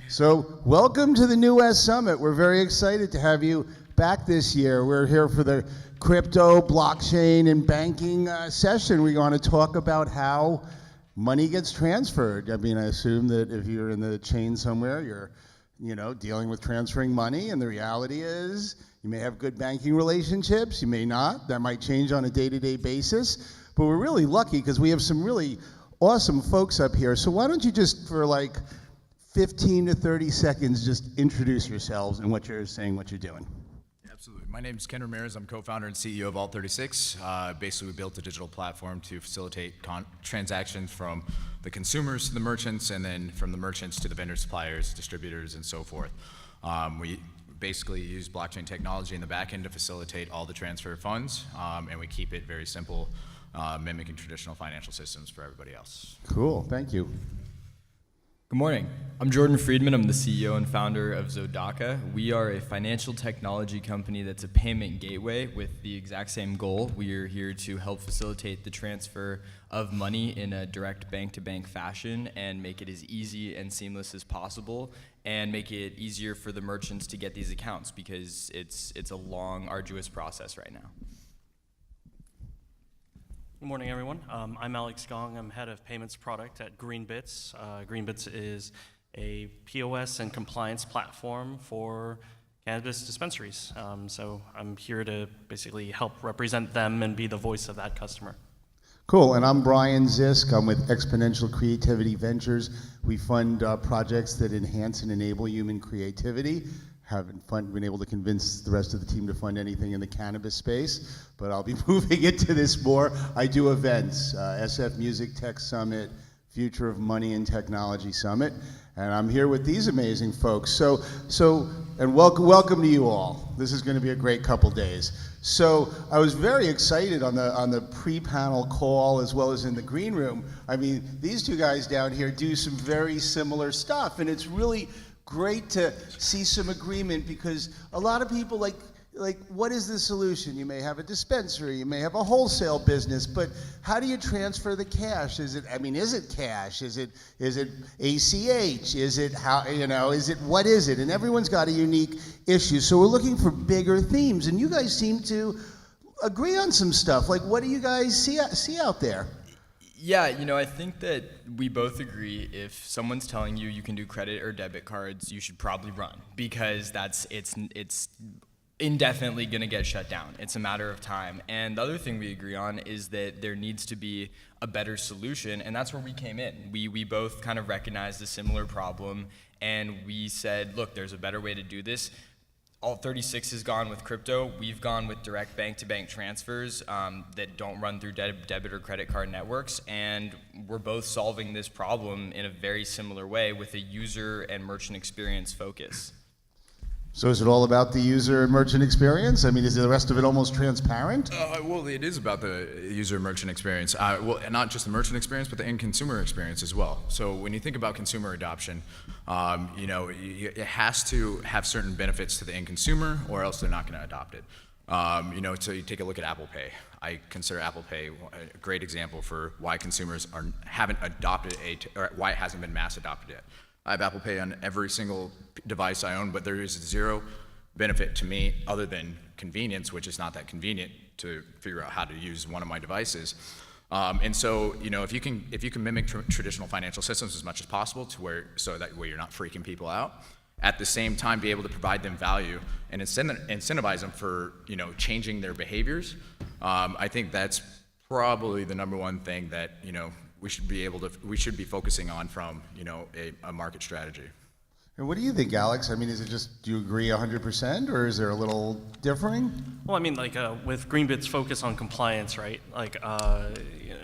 So welcome to the New West Summit. We're very excited to have you back this year. We're here for the crypto, blockchain, and banking session. We're going to talk about how money gets transferred. I mean, I assume that if you're in the chain somewhere, you're dealing with transferring money, and the reality is you may have good banking relationships, you may not. That might change on a day-to-day basis, but we're really lucky because we have some really awesome folks up here. So why don't you just, for like 15 to 30 seconds, just introduce yourselves and what you're saying, what you're doing. Absolutely. My name is Ken Ramirez. I'm co-founder and CEO of Alt36. Basically, we built a digital platform to facilitate transactions from the consumers to the merchants, and then from the merchants to the vendor suppliers, distributors, and so forth. We basically use blockchain technology in the back end to facilitate all the transfer of funds, and we keep it very simple, mimicking traditional financial systems for everybody else. Cool. Thank you. Good morning. I'm Jordan Friedman. I'm the CEO and founder of Zodaka. We are a financial technology company that's a payment gateway with the exact same goal. We are here to help facilitate the transfer of money in a direct bank-to-bank fashion and make it as easy and seamless as possible, and make it easier for the merchants to get these accounts because it's a long, arduous process right now. Good morning, everyone. I'm Alex Gong. I'm head of payments product at Greenbits. Greenbits is a POS and compliance platform for cannabis dispensaries. So I'm here to basically help represent them and be the voice of that customer. Cool, and I'm Brian Zisk. I'm with Exponential Creativity Ventures. We fund projects that enhance and enable human creativity. Haven't been able to convince the rest of the team to fund anything in the cannabis space, but I'll be moving into this more. I do events, SF Music Tech Summit, Future of Money and Technology Summit, and I'm here with these amazing folks. And welcome to you all. This is going to be a great couple days. So I was very excited on the pre-panel call as well as in the green room. I mean, these two guys down here do some very similar stuff, and it's really great to see some agreement, because a lot of people like what is the solution? You may have a dispensary, you may have a wholesale business, but how do you transfer the cash? Is it cash? Is it ACH? Is it what is it? And everyone's got a unique issue. So we're looking for bigger themes, and you guys seem to agree on some stuff. Like, what do you guys see out there? Yeah, I think that we both agree if someone's telling you you can do credit or debit cards, you should probably run, because it's indefinitely going to get shut down. It's a matter of time. And the other thing we agree on is that there needs to be a better solution, and that's where we came in. We both kind of recognized a similar problem, and we said, look, there's a better way to do this. Alt36 has gone with crypto. We've gone with direct bank-to-bank transfers that don't run through debit or credit card networks, and we're both solving this problem in a very similar way with a user and merchant experience focus. So is it all about the user and merchant experience? I mean, is the rest of it almost transparent? Well, it is about the user and merchant experience. Well, not just the merchant experience, but the end consumer experience as well. So when you think about consumer adoption, it has to have certain benefits to the end consumer, or else they're not going to adopt it. So you take a look at Apple Pay. I consider Apple Pay a great example for why consumers haven't adopted or why it hasn't been mass adopted yet. I have Apple Pay on every single device I own, but there is zero benefit to me other than convenience, which is not that convenient to figure out how to use one of my devices. And so, if you can mimic traditional financial systems as much as possible so that way you're not freaking people out, at the same time be able to provide them value and incentivize them for changing their behaviors, I think that's probably the number one thing that we should be focusing on from a market strategy. And what do you think, Alex? I mean, is it just, do you agree 100%, or is there a little differing? Well, I mean, with Greenbits' focus on compliance, right?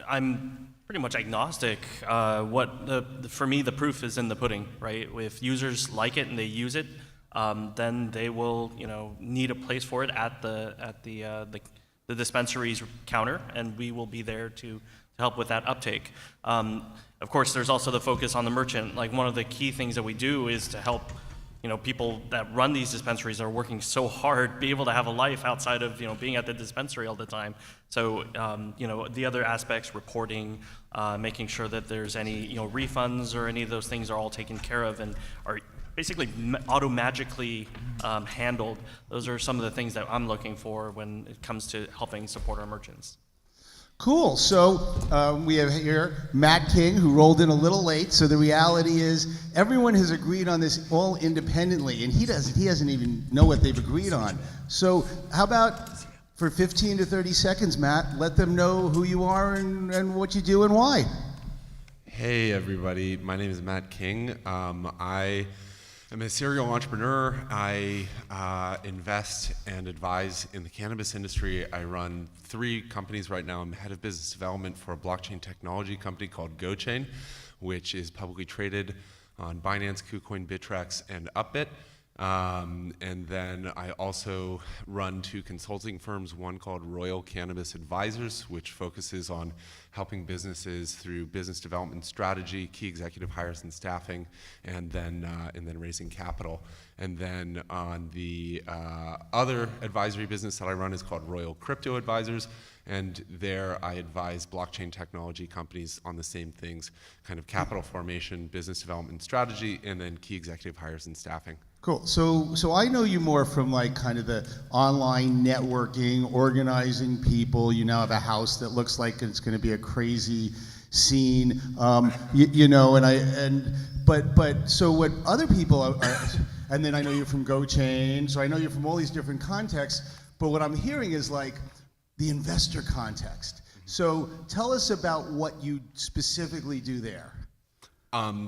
I'm pretty much agnostic. For me, the proof is in the pudding, right? If users like it and they use it, then they will, need a place for it at the dispensary's counter, and we will be there to help with that uptake. Of course, there's also the focus on the merchant. Like, one of the key things that we do is to help, people that run these dispensaries are working so hard, be able to have a life outside of, being at the dispensary all the time. So, the other aspects, reporting, making sure that there's any, refunds or any of those things are all taken care of and are basically auto-magically handled. Those are some of the things that I'm looking for when it comes to helping support our merchants. Cool. So we have here Matt King, who rolled in a little late. So the reality is everyone has agreed on this all independently, and he doesn't even know what they've agreed on. So how about for 15 to 30 seconds, Matt, let them know who you are and what you do and why. Hey everybody, my name is Matt King. I am a serial entrepreneur. I invest and advise in the cannabis industry. I run 3 companies right now. I'm head of business development for a blockchain technology company called GoChain, which is publicly traded on Binance, KuCoin, Bittrex, and Upbit. And then I also run 2 consulting firms, one called Royal Cannabis Advisors, which focuses on helping businesses through business development strategy, key executive hires and staffing, and then raising capital. And then on the other advisory business that I run is called Royal Crypto Advisors, and there I advise blockchain technology companies on the same things, kind of capital formation, business development strategy, and then key executive hires and staffing. Cool. So I know you more from like kind of the online networking, organizing people. You now have a house that looks like it's going to be a crazy scene, but so what other people are, and then I know you're from GoChain, so I know you're from all these different contexts. But what I'm hearing is like the investor context. So tell us about what you specifically do there.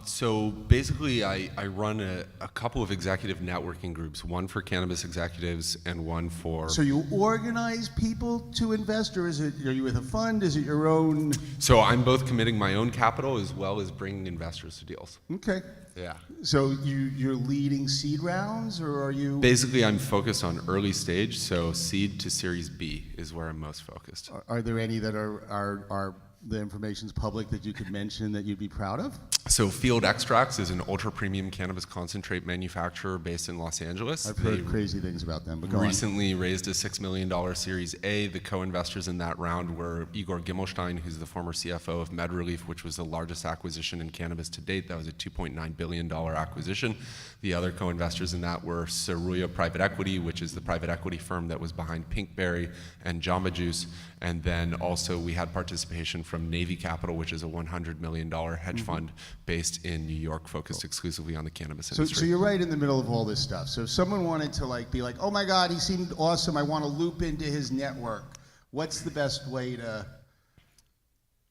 So basically, I run a couple of executive networking groups, one for cannabis executives and one for... So you organize people to invest, or are you with a fund? Is it your own? So I'm both committing my own capital as well as bringing investors to deals. Okay. Yeah. So you're leading seed rounds, or are you? Basically, I'm focused on early stage, so seed to Series B is where I'm most focused. Are there any that are the information's public that you could mention that you'd be proud of? So Field Extracts is an ultra-premium cannabis concentrate manufacturer based in Los Angeles. I've heard crazy things about them, but go on. Recently raised a $6 million Series A. The co-investors in that round were Igor Gimmelstein, who's the former CFO of MedRelief, which was the largest acquisition in cannabis to date. That was a $2.9 billion acquisition. The other co-investors in that were Saruya Private Equity, which is the private equity firm that was behind Pinkberry and Jamba Juice. And then also we had participation from Navy Capital, which is a $100 million hedge fund based in New York, focused exclusively on the cannabis industry. So you're right in the middle of all this stuff. So if someone wanted to be like, oh my God, he seemed awesome, I want to loop into his network, what's the best way to?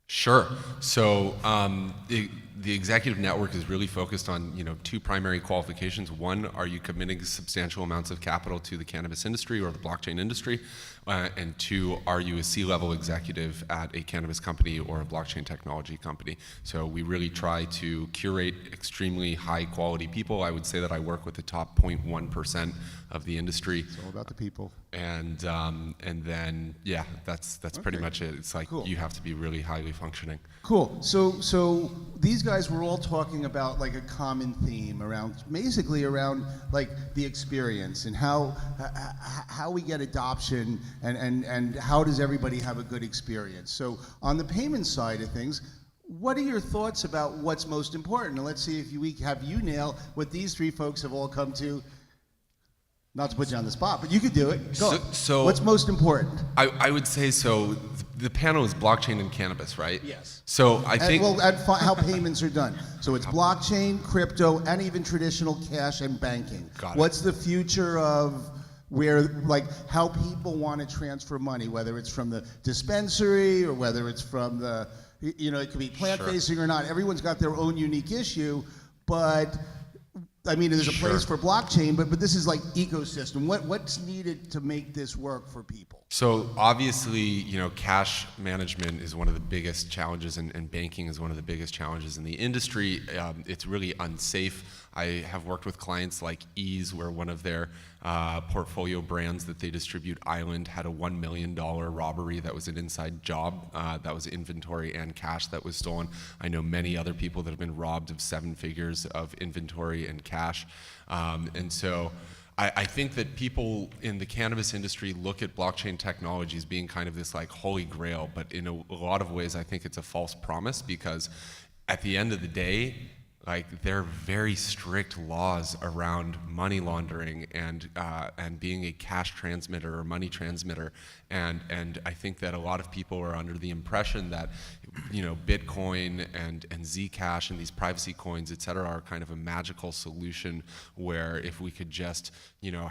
Sure. So the executive network is really focused on 2 primary qualifications. One, are you committing substantial amounts of capital to the cannabis industry or the blockchain industry? And 2, are you a C-level executive at a cannabis company or a blockchain technology company? So we really try to curate extremely high quality people. I would say that I work with the top 0.1% of the industry. It's all about the people. And then that's pretty much it. It's like you have to be really highly functioning. Cool. So these guys were all talking about like a common theme basically around like the experience and how we get adoption and how does everybody have a good experience. So on the payment side of things, what are your thoughts about what's most important? And let's see if we have you nail what these 3 folks have all come to. Not to put you on the spot, but you could do it. Go. So what's most important? I would say so. The panel is blockchain and cannabis, right? Yes. So I think how payments are done. So it's blockchain, crypto, and even traditional cash and banking. Got it. What's the future of where, like, how people want to transfer money, whether it's from the dispensary or whether it's from the, it could be plant-facing or not. Everyone's got their own unique issue, but I mean, there's a place for blockchain, but this is like ecosystem. What's needed to make this work for people? So obviously, cash management is one of the biggest challenges, and banking is one of the biggest challenges in the industry. It's really unsafe. I have worked with clients like Ease, where one of their portfolio brands that they distribute, Island, had a $1 million robbery that was an inside job. That was inventory and cash that was stolen. I know many other people that have been robbed of 7 figures of inventory and cash. And so I think that people in the cannabis industry look at blockchain technology as being kind of this like holy grail, but in a lot of ways I think it's a false promise, because at the end of the day, like there are very strict laws around money laundering and being a cash transmitter or money transmitter, and I think that a lot of people are under the impression that, you know, Bitcoin and Zcash and these privacy coins, et cetera, are kind of a magical solution where if we could just, you know,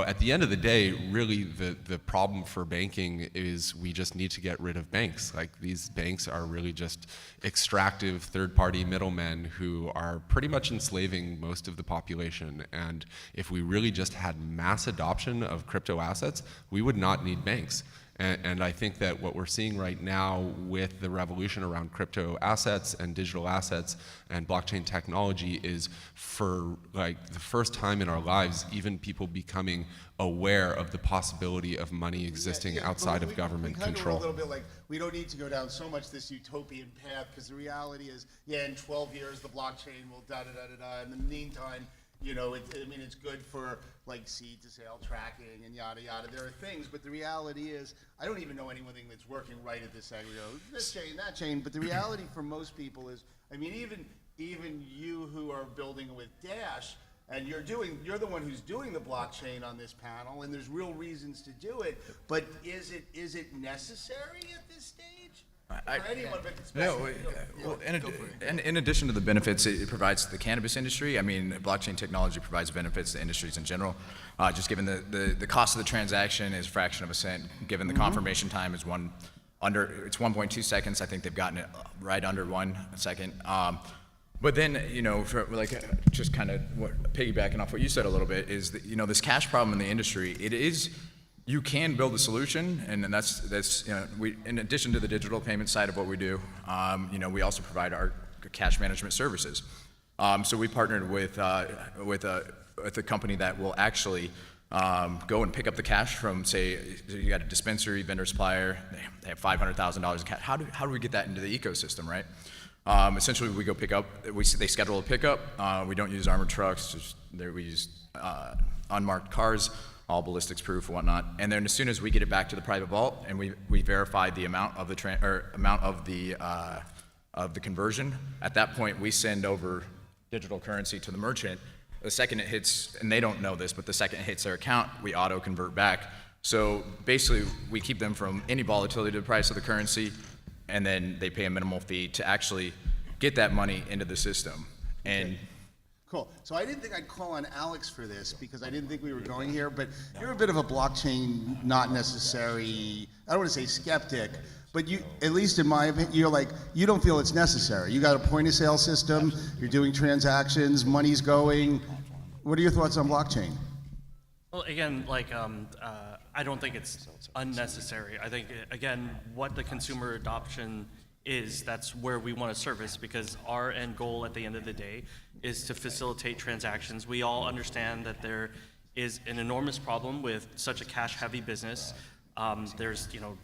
at the end of the day, really the problem for banking is we just need to get rid of banks. Like, these banks are really just extractive third-party middlemen who are pretty much enslaving most of the population. And if we really just had mass adoption of crypto assets, we would not need banks. And I think that what we're seeing right now with the revolution around crypto assets and digital assets and blockchain technology is, for like the first time in our lives, even people becoming aware of the possibility of money existing outside of government control. A little bit like, we don't need to go down so much this utopian path, because the reality is, yeah, in 12 years the blockchain will da-da-da-da-da. In the meantime, you know, it's good for like seed to sale tracking and yada yada. There are things, but the reality is, I don't even know anything that's working right at this second. You know, this chain, that chain. But the reality for most people is, I mean, even you who are building with Dash, and you're the one who's doing the blockchain on this panel, and there's real reasons to do it. But is it necessary at this stage? In addition to the benefits it provides to the cannabis industry, I mean, blockchain technology provides benefits to industries in general. Just given the cost of the transaction is a fraction of a cent, given the confirmation time is 1.2 seconds. I think they've gotten it right under 1 second. But then, you know, for like just kind of piggybacking off what you said a little bit is that, you know, this cash problem in the industry, it is. You can build a solution, and that's you know, we, in addition to the digital payment side of what we do, you know, we also provide our cash management services. So we partnered with a company that will actually go and pick up the cash from, say, you got a dispensary, vendor, supplier, they have $500,000 in cash. How do we get that into the ecosystem, right? Essentially, we go pick up. They schedule a pickup. We don't use armored trucks. We use unmarked cars, all ballistics proof and whatnot. And then as soon as we get it back to the private vault and we verify the amount of the conversion, at that point we send over digital currency to the merchant. The second it hits, and they don't know this, but the second it hits their account, we auto convert back. So basically, we keep them from any volatility to the price of the currency, and then they pay a minimal fee to actually get that money into the system. And cool. So I didn't think I'd call on Alex for this because I didn't think we were going here, but you're a bit of a blockchain not necessary, I don't want to say skeptic, but you, at least in my opinion, you're like, you don't feel it's necessary. You got a point of sale system, you're doing transactions, money's going. What are your thoughts on blockchain? Well, again, like, I don't think it's unnecessary. I think, again, what the consumer adoption is, that's where we want to service, because our end goal at the end of the day is to facilitate transactions. We all understand that there is an enormous problem with such a cash-heavy business. There's, you know,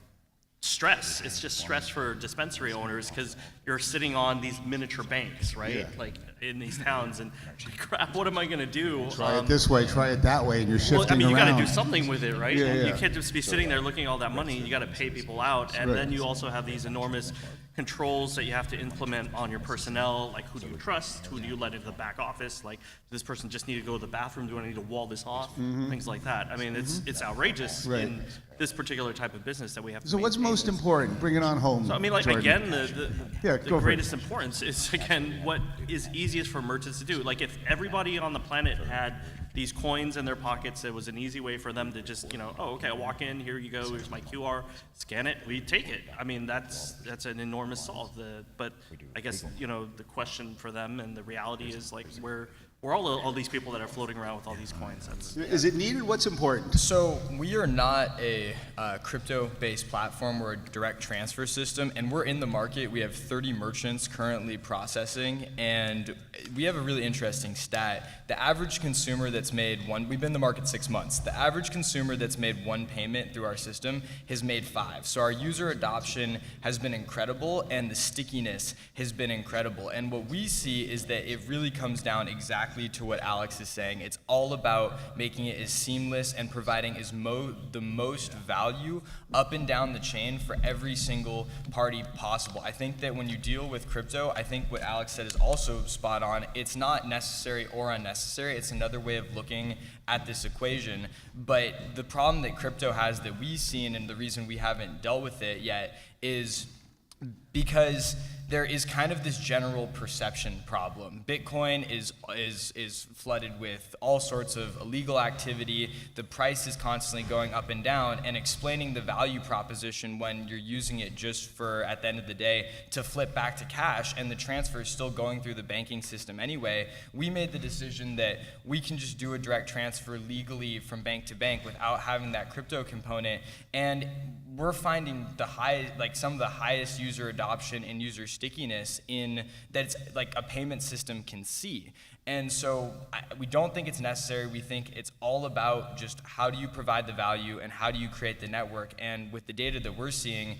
stress. It's just stress for dispensary owners because you're sitting on these miniature banks, right? Yeah. Like in these towns, and crap, what am I going to do? Try it this way, try it that way, and you're shifting well, I mean, you around. got to do something with it, right? Yeah, yeah. You can't just be sitting there looking at all that money. You got to pay people out, and Right. then you also have these enormous controls that you have to implement on your personnel. Like, who do you trust? Who do you let into the back office? Like, does this person just need to go to the bathroom? Do I need to wall this off? Things like that. I mean, it's outrageous Right. in this particular type of business that we have to So what's maintain most this. important? Bring it on home. So I mean, like, Jordan. again, Yeah, the go for it. greatest importance is, again, what is easiest for merchants to do. Like, if everybody on the planet had these coins in their pockets, it was an easy way for them to just, you know, oh, okay, I walk in, here you go, here's my QR, scan it, we take it. I mean, that's an enormous solve. But I guess, you know, the question for them and the reality is, like, we're all these people that are floating around with all these coins. Is it needed? What's important? So we are not a crypto-based platform. We're a direct transfer system, and we're in the market. We have 30 merchants currently processing, and we have a really interesting stat. The average consumer that's made we've been in the market 6 months. The average consumer that's made one payment through our system has made 5. So our user adoption has been incredible, and the stickiness has been incredible. And what we see is that it really comes down exactly exactly to what Alex is saying. It's all about making it as seamless and providing the most value up and down the chain for every single party possible. I think that when you deal with crypto, I think what Alex said is also spot on. It's not necessary or unnecessary. It's another way of looking at this equation. But the problem that crypto has that we've seen, and the reason we haven't dealt with it yet, is because there is kind of this general perception problem. Bitcoin is flooded with all sorts of illegal activity. The price is constantly going up and down, and explaining the value proposition when you're using it just for, at the end of the day, to flip back to cash, and the transfer is still going through the banking system anyway. We made the decision that we can just do a direct transfer legally from bank to bank without having that crypto component, and we're finding some of the highest user adoption and user stickiness in that it's like a payment system can see. And so we don't think it's necessary. We think it's all about just how do you provide the value and how do you create the network. And with the data that we're seeing,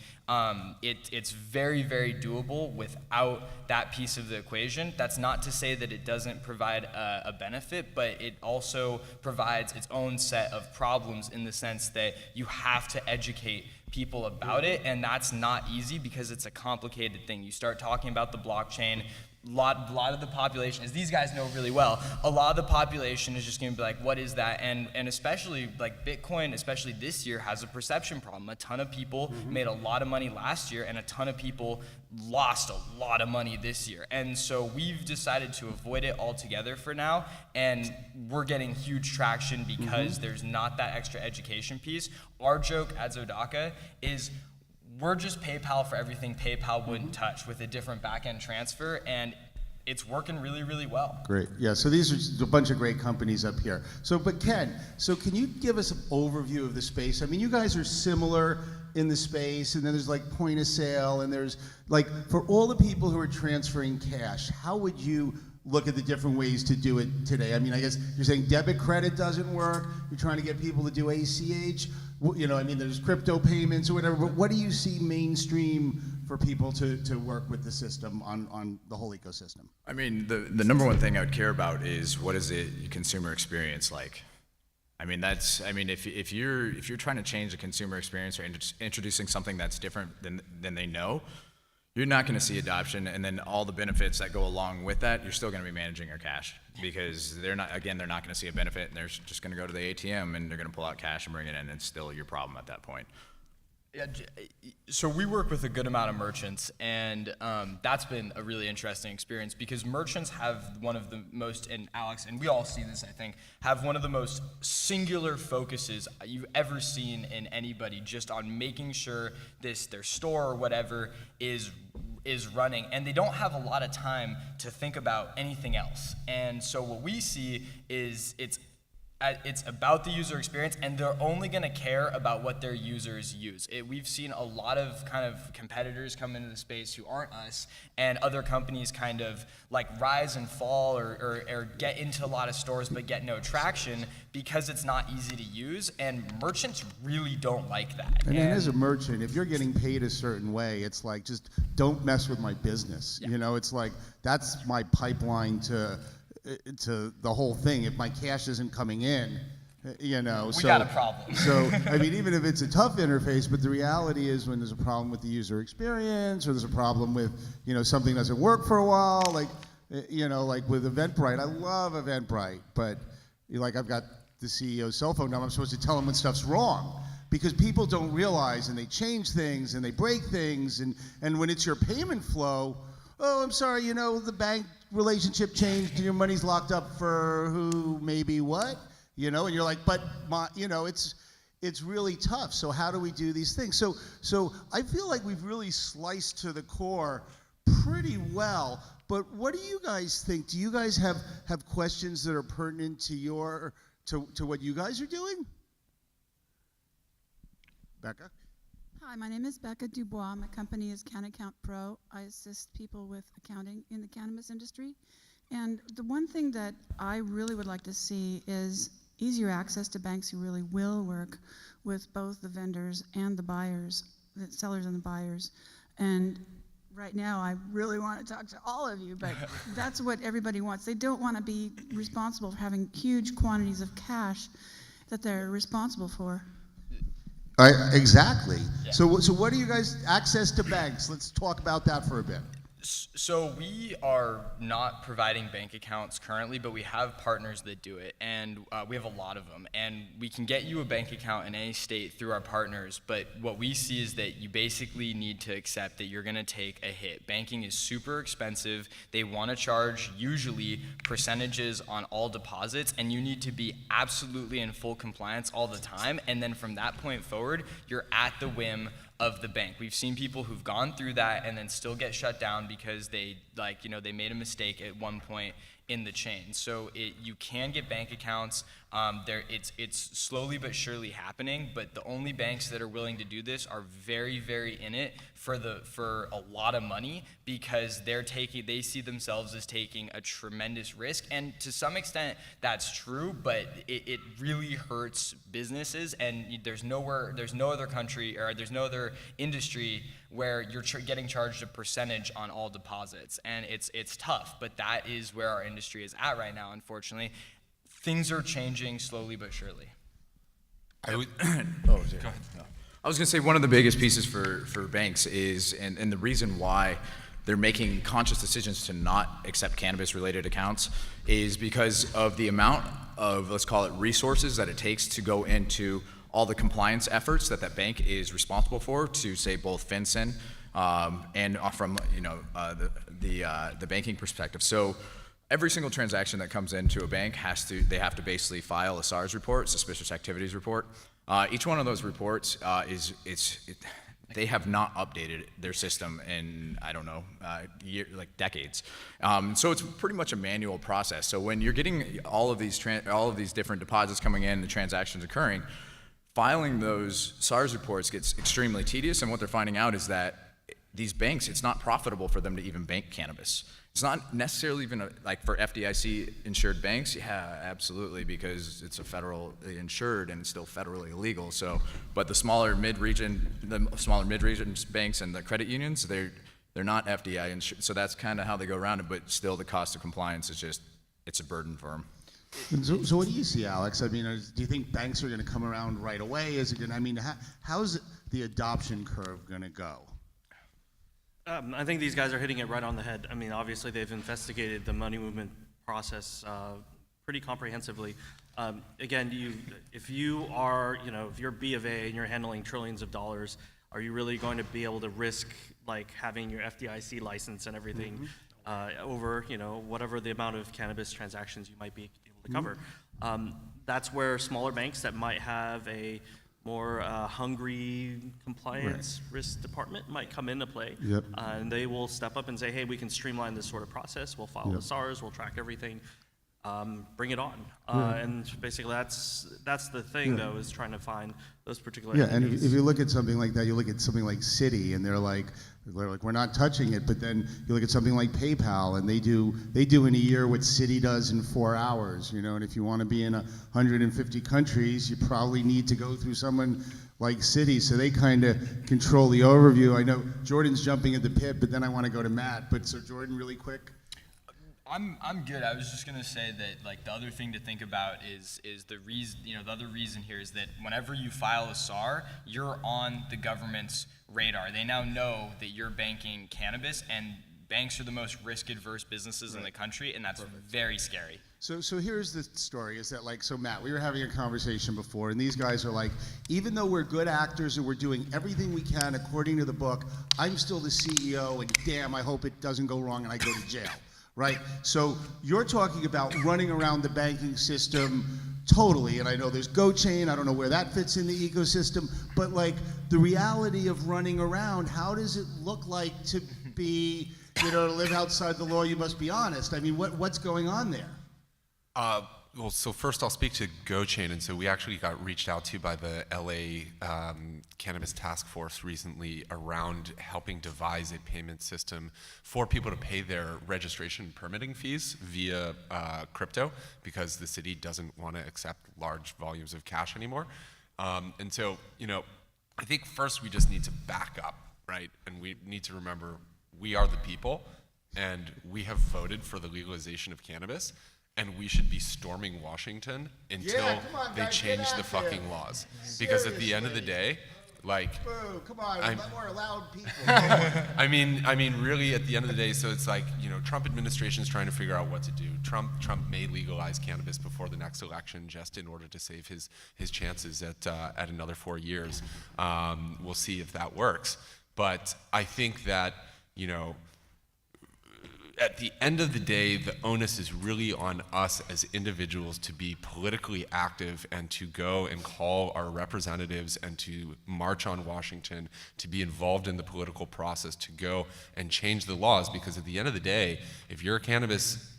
it's very, very doable without that piece of the equation. That's not to say that it doesn't provide a benefit, but it also provides its own set of problems in the sense that you have to educate people about it, and that's not easy because it's a complicated thing. You start talking about the blockchain, a lot of the population, as these guys know really well, a lot of the population is just going to be like, what is that? And especially like Bitcoin, especially this year, has a perception problem. A ton of people made a lot of money last year, and a ton of people lost a lot of money this year. And so we've decided to avoid it altogether for now, and we're getting huge traction because there's not that extra education piece. Our joke at Zodaka is we're just PayPal for everything PayPal wouldn't touch with a different back-end transfer, and it's working really, really well. Great. Yeah, so these are just a bunch of great companies up here. But Ken, can you give us an overview of the space? I mean, you guys are similar in the space, and then there's like point of sale, and there's like, for all the people who are transferring cash, how would you look at the different ways to do it today? I mean, I guess you're saying debit credit doesn't work. You're trying to get people to do ACH. There's crypto payments or whatever, but what do you see mainstream for people to work with the system on the whole ecosystem? I mean, the number one thing I would care about is what is the consumer experience like? I mean, if you're trying to change the consumer experience or introducing something that's different than they know, you're not going to see adoption, and then all the benefits that go along with that, you're still going to be managing your cash because they're not going to see a benefit, and they're just going to go to the ATM and they're going to pull out cash and bring it in, and it's still your problem at that point. Yeah, so we work with a good amount of merchants, and that's been a really interesting experience because merchants have one of the most, and Alex, and we all see this, I think, have one of the most singular focuses you've ever seen in anybody, just on making sure their store or whatever is running, and they don't have a lot of time to think about anything else. And so what we see is it's about the user experience, and they're only going to care about what their users use. We've seen a lot of kind of competitors come into the space who aren't us, and other companies kind of like rise and fall or get into a lot of stores but get no traction because it's not easy to use, and merchants really don't like that. And as a merchant, if you're getting paid a certain way, it's like, just don't mess with my business. Yeah. It's like, that's my pipeline to the whole thing. If my cash isn't coming in, we got a problem. So, I mean, even if it's a tough interface, but the reality is when there's a problem with the user experience, or there's a problem with, something doesn't work for a while, like with Eventbrite. I love Eventbrite, but I've got the CEO's cell phone number. I'm supposed to tell him when stuff's wrong, because people don't realize, and they change things and they break things, and when it's your payment flow, oh, I'm sorry, the bank relationship changed and your money's locked up for who, maybe what, and you're like, but it's really tough. So how do we do these things? So I feel like we've really sliced to the core pretty well, but what do you guys think? Do you guys have questions that are pertinent to what you guys are doing? Becca? Hi, my name is Becca Dubois. My company is CanAccount Pro. I assist people with accounting in the cannabis industry. And the one thing that I really would like to see is easier access to banks who really will work with both the vendors and the buyers, the sellers and the buyers. And right now I really want to talk to all of you, but that's what everybody wants. They don't want to be responsible for having huge quantities of cash that they're responsible for. Exactly. Yeah. So what do you guys, access to banks? Let's talk about that for a bit. So we are not providing bank accounts currently, but we have partners that do it, and we have a lot of them. And we can get you a bank account in any state through our partners, but what we see is that you basically need to accept that you're gonna take a hit. Banking is super expensive. They wanna charge usually percentages on all deposits, and you need to be absolutely in full compliance all the time. And then from that point forward, you're at the whim of the bank. We've seen people who've gone through that and then still get shut down because they they made a mistake at one point in the chain. So you can get bank accounts. It's slowly but surely happening, but the only banks that are willing to do this are very, very in it for a lot of money, because they see themselves as taking a tremendous risk. And to some extent that's true, but it really hurts businesses, and there's no other country, or there's no other industry where you're getting charged a percentage on all deposits, and it's tough, but that is where our industry is at right now, unfortunately. Things are changing slowly but surely. I was going to say one of the biggest pieces for banks is, and the reason why they're making conscious decisions to not accept cannabis-related accounts, is because of the amount of, let's call it, resources that it takes to go into all the compliance efforts that bank is responsible for, to say both FinCEN and from the banking perspective. So every single transaction that comes into a bank they have to basically file a SARS report, suspicious activities report. Each one of those reports they have not updated their system in, I don't know, decades. So it's pretty much a manual process. So when you're getting all of these different deposits coming in, the transactions occurring, filing those SARS reports gets extremely tedious. And what they're finding out is that these banks, it's not profitable for them to even bank cannabis. It's not necessarily even like for FDIC insured banks. Yeah, absolutely, because it's a federal insured and it's still federally illegal. So, but the smaller mid-region banks and the credit unions, they're not FDI insured. So that's kind of how they go around it. But still, the cost of compliance is it's a burden for them. So what do you see, Alex? I mean, do you think banks are going to come around right away? Is it going? I mean, how's the adoption curve going to go? I think these guys are hitting it right on the head. I mean, obviously they've investigated the money movement process pretty comprehensively. Again, if you're B of A and you're handling trillions of dollars, are you really going to be able to risk like having your FDIC license and everything over whatever the amount of cannabis transactions you might be able to cover? That's where smaller banks that might have a more hungry compliance risk department might come into play. Yep. And they will step up and say, hey, we can streamline this sort of process. We'll follow the SARS, we'll track everything, bring it on. And basically that's the thing, though, is trying to find those particular entities. And if you look at something like that, you look at something like Citi, and they're like, we're not touching it. But then you look at something like PayPal, and they do in a year what Citi does in 4 hours. And if you want to be in 150 countries, you probably need to go through someone like Citi. So they kind of control the overview. I know Jordan's jumping at the pit, but then I want to go to Matt. But so Jordan, really quick. I'm good. I was just gonna say that, like, the other thing to think about is the reason. The other reason here is that whenever you file a SAR, you're on the government's radar. They now know that you're banking cannabis, and banks are the most risk-adverse businesses in the country, and that's very scary. So here's the story, is that so Matt, we were having a conversation before, and these guys are like, even though we're good actors and we're doing everything we can according to the book, I'm still the CEO, and damn, I hope it doesn't go wrong and I go to jail. Right? So you're talking about running around the banking system totally, and I know there's GoChain, I don't know where that fits in the ecosystem, but the reality of running around, how does it look like to be, to live outside the law? You must be honest. I mean, what's going on there? Well, so first I'll speak to GoChain, and so we actually got reached out to by the LA Cannabis Task Force recently around helping devise a payment system for people to pay their registration and permitting fees via crypto, because the city doesn't want to accept large volumes of cash anymore. And so, I think first we just need to back up, right? And we need to remember we are the people, and we have voted for the legalization of cannabis, and we should be storming Washington until they change the fucking laws. Because at the end of the day, like, Boo, come on, let more loud people. I mean, really, at the end of the day, so it's like, Trump administration is trying to figure out what to do. Trump may legalize cannabis before the next election just in order to save his chances at another 4 years. We'll see if that works. But I think that, at the end of the day, the onus is really on us as individuals to be politically active and to go and call our representatives and to march on Washington, to be involved in the political process, to go and change the laws. Because at the end of the day, if you're a cannabis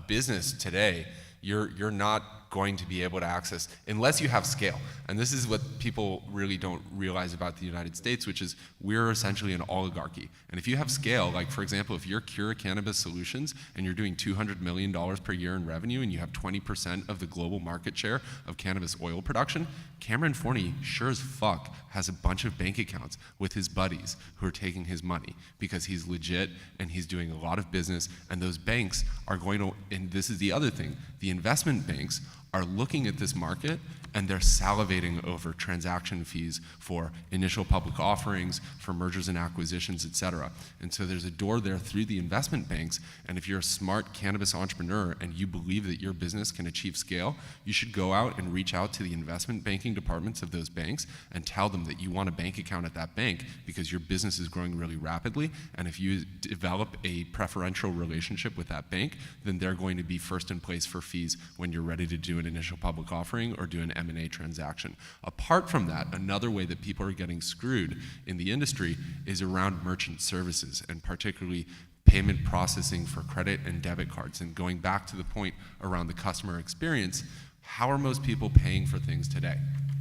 business today, you're not going to be able to access unless you have scale. And this is what people really don't realize about the United States, which is we're essentially an oligarchy. And if you have scale, like for example, if you're Cura Cannabis Solutions and you're doing $200 million per year in revenue and you have 20% of the global market share of cannabis oil production, Cameron Forney sure as fuck has a bunch of bank accounts with his buddies who are taking his money because he's legit and he's doing a lot of business, and those banks are going to, and this is the other thing, the investment banks are looking at this market and they're salivating over transaction fees for initial public offerings, for mergers and acquisitions, et cetera. And so there's a door there through the investment banks, and if you're a smart cannabis entrepreneur and you believe that your business can achieve scale, you should go out and reach out to the investment banking departments of those banks and tell them that you want a bank account at that bank because your business is growing really rapidly, and if you develop a preferential relationship with that bank, then they're going to be first in place for fees when you're ready to do an initial public offering or do an M&A transaction. Apart from that, another way that people are getting screwed in the industry is around merchant services, and particularly payment processing for credit and debit cards. And going back to the point around the customer experience, how are most people paying for things today?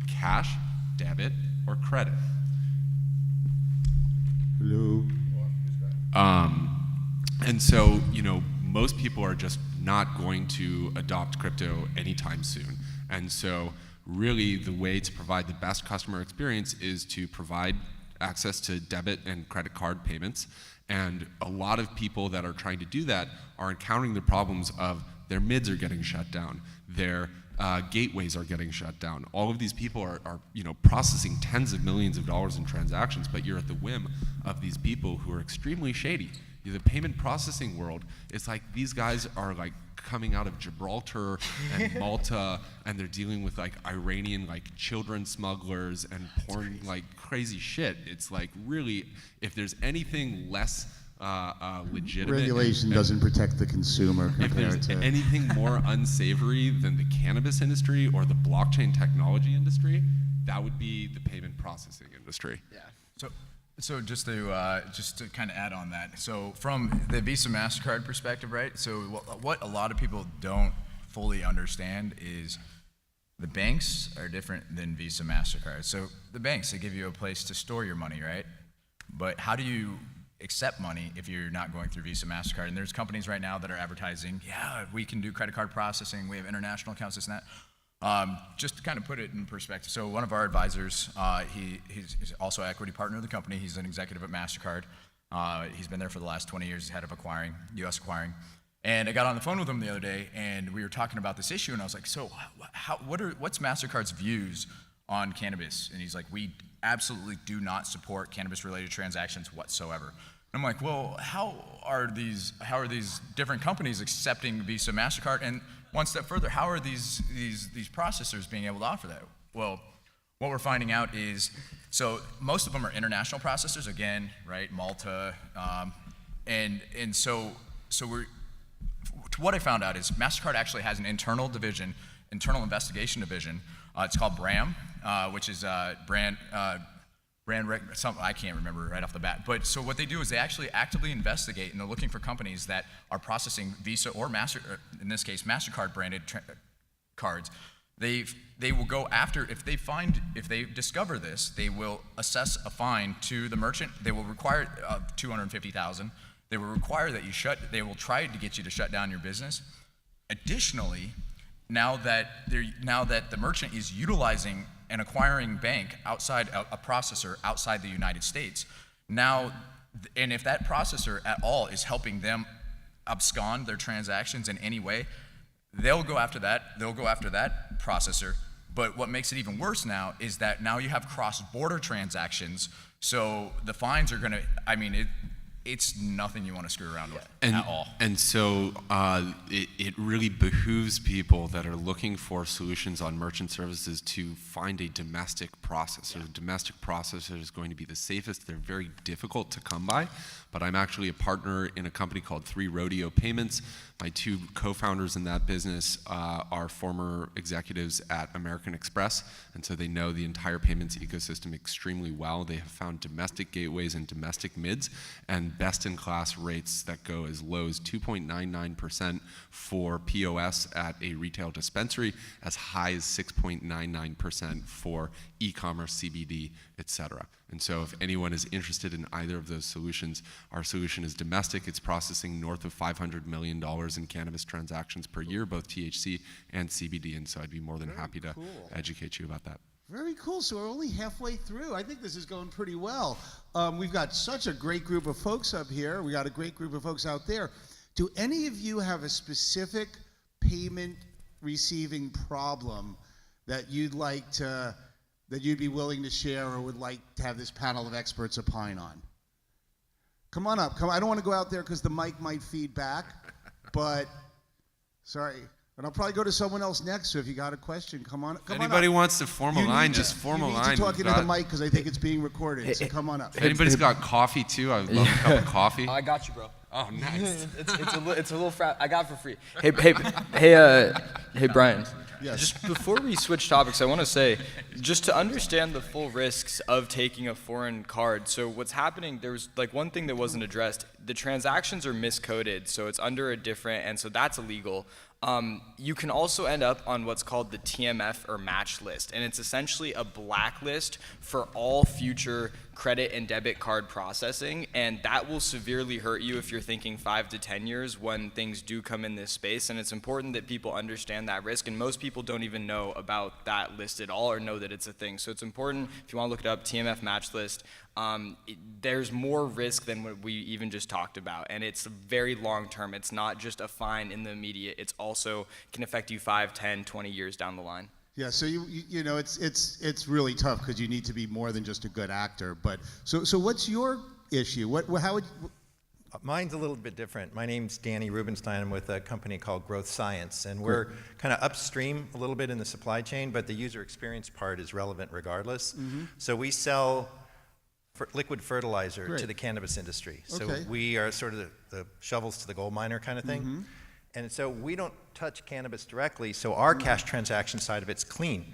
Cash, debit, or credit? Hello. And so, most people are just not going to adopt crypto anytime soon. And so really the way to provide the best customer experience is to provide access to debit and credit card payments. And a lot of people that are trying to do that are encountering the problems of their MIDs are getting shut down, their gateways are getting shut down. All of these people are processing tens of millions of dollars in transactions, but you're at the whim of these people who are extremely shady. The payment processing world, it's like these guys are like coming out of Gibraltar and Malta, and they're dealing with like Iranian like children smugglers and porn, like crazy shit. It's like really, if there's anything less legitimate, Regulation doesn't protect the consumer if compared there's to anything more unsavory than the cannabis industry or the blockchain technology industry, that would be the payment processing industry. Yeah. So just to kind of add on that, so from the Visa MasterCard perspective, right? So what a lot of people don't fully understand is the banks are different than Visa MasterCard. So the banks, they give you a place to store your money, right? But how do you accept money if you're not going through Visa MasterCard? And there's companies right now that are advertising, yeah, we can do credit card processing, we have international accounts, this and that. Just to kind of put it in perspective, so one of our advisors, he's also an equity partner of the company. He's an executive at MasterCard. He's been there for the last 20 years. He's head of acquiring, U.S. acquiring. And I got on the phone with him the other day, and we were talking about this issue, and I was like, so what's MasterCard's views on cannabis? And he's like, we absolutely do not support cannabis-related transactions whatsoever. And I'm like, well, how are these different companies accepting Visa, MasterCard? And one step further, how are these processors being able to offer that? Well, what we're finding out is, so most of them are international processors, again, right, Malta, and so what I found out is MasterCard actually has an internal investigation division. It's called BRAM, which is brand something I can't remember right off the bat. But so what they do is they actually actively investigate, and they're looking for companies that are processing Visa or in this case, MasterCard branded cards. They will go after, if they discover this, they will assess a fine to the merchant. They will require $250,000. They will require that they will try to get you to shut down your business. Additionally, now that the merchant is utilizing an acquiring bank outside a processor outside the United States, now And if that processor at all is helping them abscond their transactions in any way, they'll go after that processor. But what makes it even worse now is that now you have cross-border transactions, so the fines are gonna, it's nothing you want to screw around with at all. And so it really behooves people that are looking for solutions on merchant services to find a domestic processor. A domestic processor is going to be the safest. They're very difficult to come by, but I'm actually a partner in a company called 3 Rodeo Payments. My 2 co-founders in that business are former executives at American Express, and so they know the entire payments ecosystem extremely well. They have found domestic gateways and domestic mids, and best-in-class rates that go as low as 2.99% for POS at a retail dispensary, as high as 6.99% for e-commerce, CBD, etc. And so if anyone is interested in either of those solutions, our solution is domestic. It's processing north of $500 million in cannabis transactions per year, both THC and CBD, and so I'd be more than happy to educate you about that. Very cool. So we're only halfway through. I think this is going pretty well. We've got such a great group of folks up here. We got a great group of folks out there. Do any of you have a specific payment receiving problem that you'd be willing to share or would like to have this panel of experts opine on? Come on up. I don't want to go out there because the mic might feed back, but sorry. And I'll probably go to someone else next, so if you got a question, come on up. Anybody wants to form a line, just form a line. You need to talk into the mic because I think it's being recorded, so come on up. If anybody's got coffee too, I would love a cup of coffee. I got you, bro. Oh, nice. it's a little I got it for free. Hey, Brian. Yes. Just before we switch topics, I want to say, just to understand the full risks of taking a foreign card. So what's happening, there was like one thing that wasn't addressed. The transactions are miscoded, so it's under a different, and so that's illegal. You can also end up on what's called the TMF or match list, and it's essentially a blacklist for all future credit and debit card processing, and that will severely hurt you if you're thinking 5 to 10 years when things do come in this space. And it's important that people understand that risk, and most people don't even know about that list at all or know that it's a thing. So it's important, if you want to look it up, TMF match list. There's more risk than what we even just talked about, and it's very long term. It's not just a fine in the immediate, it's also can affect you 5, 10, 20 years down the line. Yeah, so you know it's really tough because you need to be more than just a good actor. But so what's your issue? How would Mine's a little bit different. My name's Danny Rubenstein. I'm with a company called Growth Science, and we're kind of upstream a little bit in the supply chain, but the user experience part is relevant regardless. Mm-hmm. So we sell liquid fertilizer to the cannabis industry. So we are sort of the shovels to the gold miner kind of thing. Mm-hmm. And so we don't touch cannabis directly, so our cash transaction side of it's clean.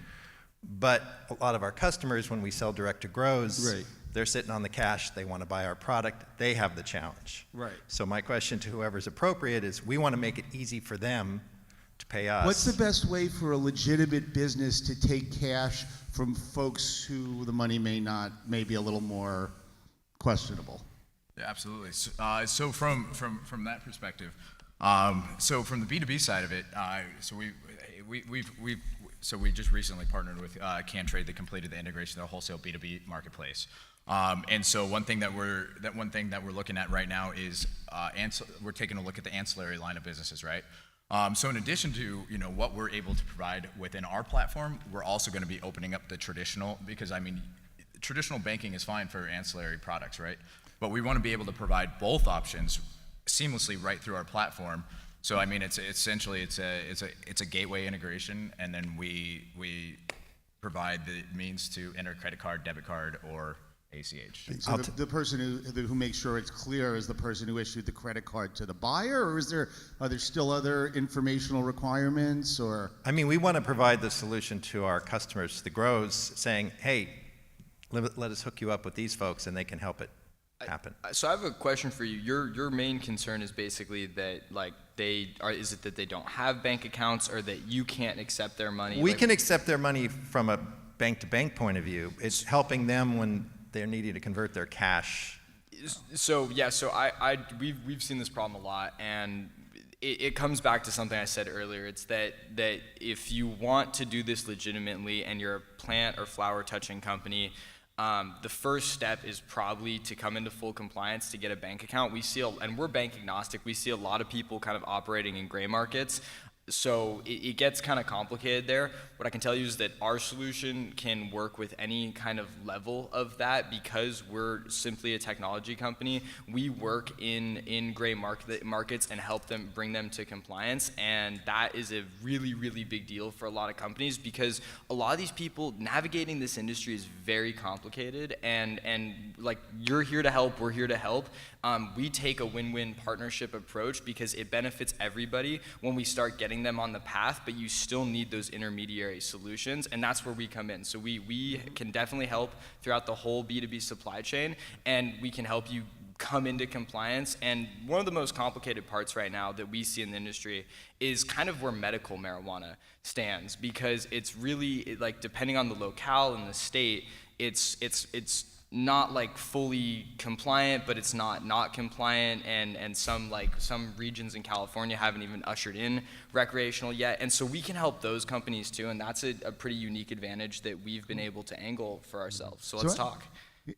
But a lot of our customers, when we sell direct to grows, they're sitting on the cash, they want to buy our product, they have the challenge. Right. So my question to whoever's appropriate is, we want to make it easy for them to pay us. What's the best way for a legitimate business to take cash from folks who the money may be a little more questionable? Yeah, absolutely. So from that perspective, so from the B2B side of it, so we just recently partnered with CanTrade that completed the integration of the wholesale B2B marketplace. And so one thing that we're looking at right now is we're taking a look at the ancillary line of businesses, right? So in addition to what we're able to provide within our platform, we're also going to be opening up the traditional, because traditional banking is fine for ancillary products, right? But we want to be able to provide both options seamlessly right through our platform. So it's essentially it's a gateway integration, and then we provide the means to enter credit card, debit card, or ACH. So the person who makes sure it's clear is the person who issued the credit card to the buyer, or are there still other informational requirements? Or we want to provide the solution to our customers, the grows, saying, hey, let us hook you up with these folks, and they can help it happen. So I have a question for you. Your main concern is basically that is it that they don't have bank accounts, or that you can't accept their money? We can accept their money from a bank-to-bank point of view. It's helping them when they're needing to convert their cash. So we've seen this problem a lot, and it comes back to something I said earlier. It's that if you want to do this legitimately and you're a plant or flower touching company, the first step is probably to come into full compliance to get a bank account. And we're bank agnostic. We see a lot of people kind of operating in gray markets. So it gets kind of complicated there. What I can tell you is that our solution can work with any kind of level of that because we're simply a technology company. We work in gray markets and help them bring them to compliance. And that is a really, really big deal for a lot of companies because a lot of these people navigating this industry is very complicated. And like, you're here to help, we're here to help. We take a win-win partnership approach because it benefits everybody when we start getting them on the path, but you still need those intermediary solutions, and that's where we come in. So we can definitely help throughout the whole B2B supply chain, and we can help you come into compliance. And one of the most complicated parts right now that we see in the industry is kind of where medical marijuana stands, because it's really, like, depending on the locale and the state, it's not like fully compliant, but it's not compliant, and some regions in California haven't even ushered in recreational yet, and so we can help those companies too, and that's a pretty unique advantage that we've been able to angle for ourselves. So let's talk.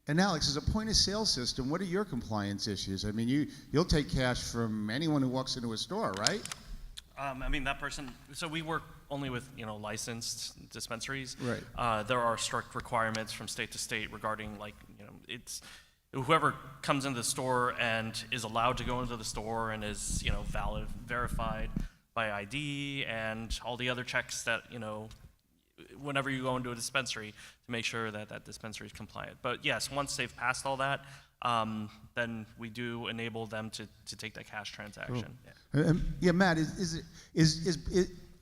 And Alex, as a point of sale system, what are your compliance issues? I mean, you'll take cash from anyone who walks into a store, right? I mean, that person, so we work only with, licensed dispensaries. Right. There are strict requirements from state to state regarding, it's whoever comes into the store and is allowed to go into the store and is, verified by ID and all the other checks that, whenever you go into a dispensary to make sure that that dispensary is compliant. But yes, once they've passed all that, then we do enable them to take that cash transaction. Cool. Yeah, Matt,